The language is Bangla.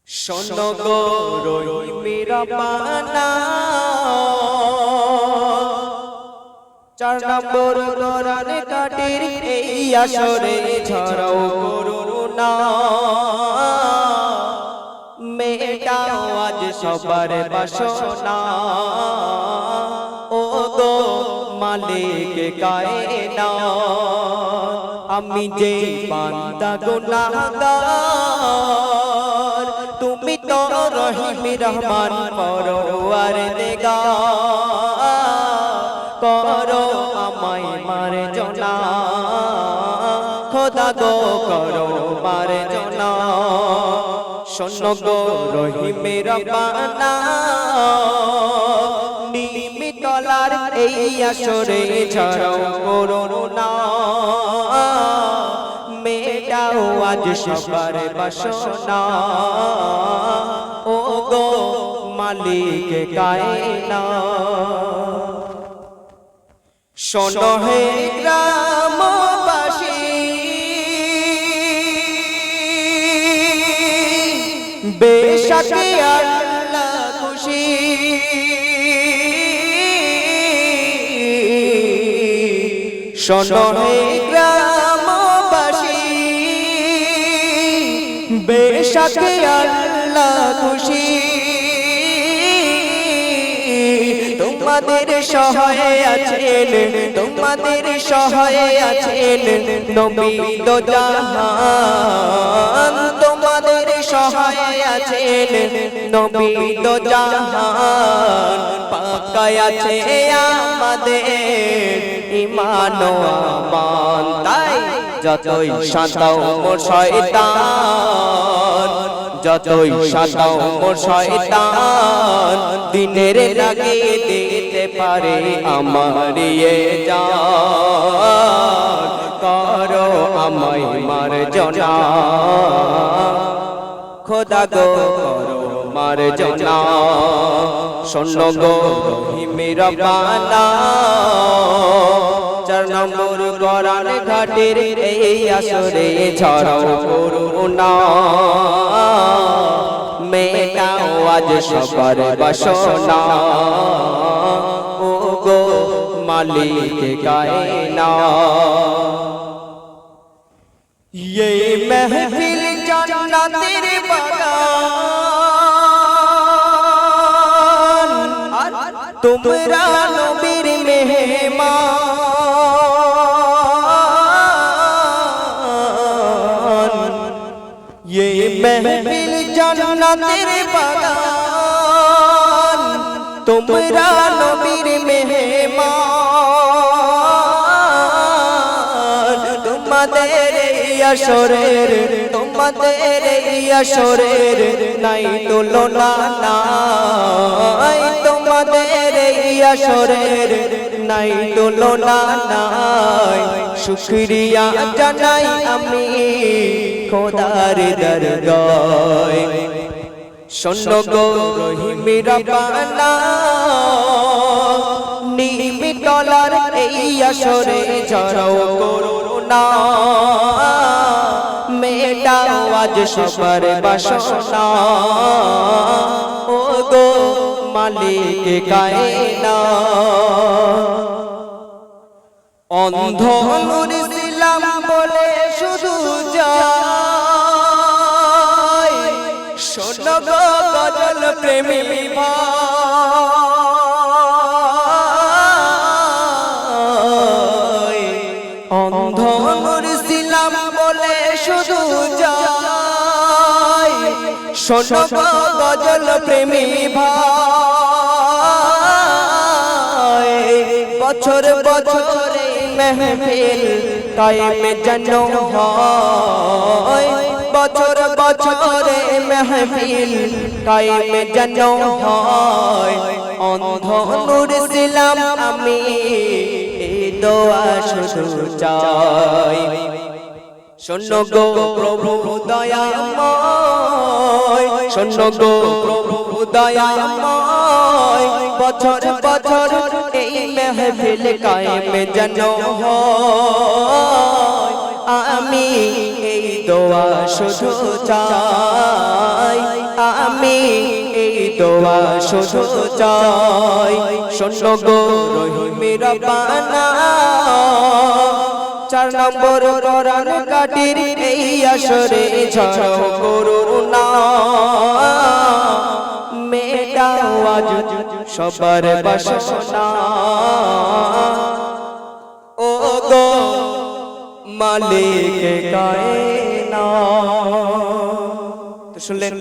শোনো গো রহিমের পানা, 4 নম্বর কোরআন কাটির এই আসরে ঝরাও করুণা। মেটাও আজ সবার বাসনা, ও গো মালিক কায়নাত। আমি যে বান্দা গুনাহগার, তুমি তো রহিম রহমান পরওয়ারদিগার। করো আমায় মার্জনা, খোদা গো করো মার্জনা। শোনো গো রহিমের পানা, নিমিতলার এই আসরে ঝরাও করুণা। মেটাও আজ সবার বাসনা, ও গো মালিক কায়নাত। শোনো হে গ্রামবাসী, বেশক আল্লাহ খুশি। শোনো হে গ্রামবাসী, বেশক আল্লাহ খুশি। তোমাদের সহায়ে আছেন, তোমাদের সহায়ে আছেন নবী দো জাহান। তোমাদের সহায়ে আছেন নবী দো জাহান। পাকায় আছে আমাদের ঈমান ও আমান। তাই যতই সাতাও মোর শয়তান, যতই সাতাও মোর শয়তান, দিনের লাগে দিতে পারে আমার জান। করো আমায় মার্জনা, খোদা গো করো মার্জনা। শোনো গো রহিমের পানা, 4 নম্বর কোরআন ঘাটের এই আসরে ঝরাও করুণা। মেটাও আজ সবার বাসনা, ও গো মালিক কায়নাত। ये महफिल जन्नतेर बागान, तुमरा नबीर मेहमान। ये महफिल जन्नतेर बागान, तुमरा नबीर मेहमान। तुम्हादेर আসরের, তোমাদের আসরের নাই তুলনা নাই। তোমাদের আসরের নাই তুলনা নাই। শুকরিয়া জানাই আমি খোদার দরগায়। শোনো গো রহিমের পানা, নিমিতলার এই আসরে ঝরাও করুণা। মেটাও আজ সবার বাসনা, ও গো মালিক কায়নাত। অন্ধ নূর ছিলাম বলে শুধু যায়, শোনো গো গজল প্রেমী ভাই। অন্ধ নূর ছিলাম বলে শুধু যায়, শোনো গো গজল প্রেমী ভাই। বছর বছর মেহফিল কায়েম যেন হয়, বছর বছর মেহফিল কায়েম যেন হয়। অন্ধ নূর ছিলাম আমি, এই দোয়া শুধু চাই। শোনো গো প্রভু দয়াময়, শোনো গো প্রভু দয়াময়। বছর বছর এই মেহফিল কায়েম যেন হয়। আমি এই দোয়া শুধু চাই। আমি এই দোয়া শুধু চাই শোনো গো রহিমের রব্বানা 4 নম্বর কোরআন কাটির এই আসরে ঝড়ো করুণা মেটাও আজ সবার বাসনা ও গো মালিক কায়নাত। তো শুনলেন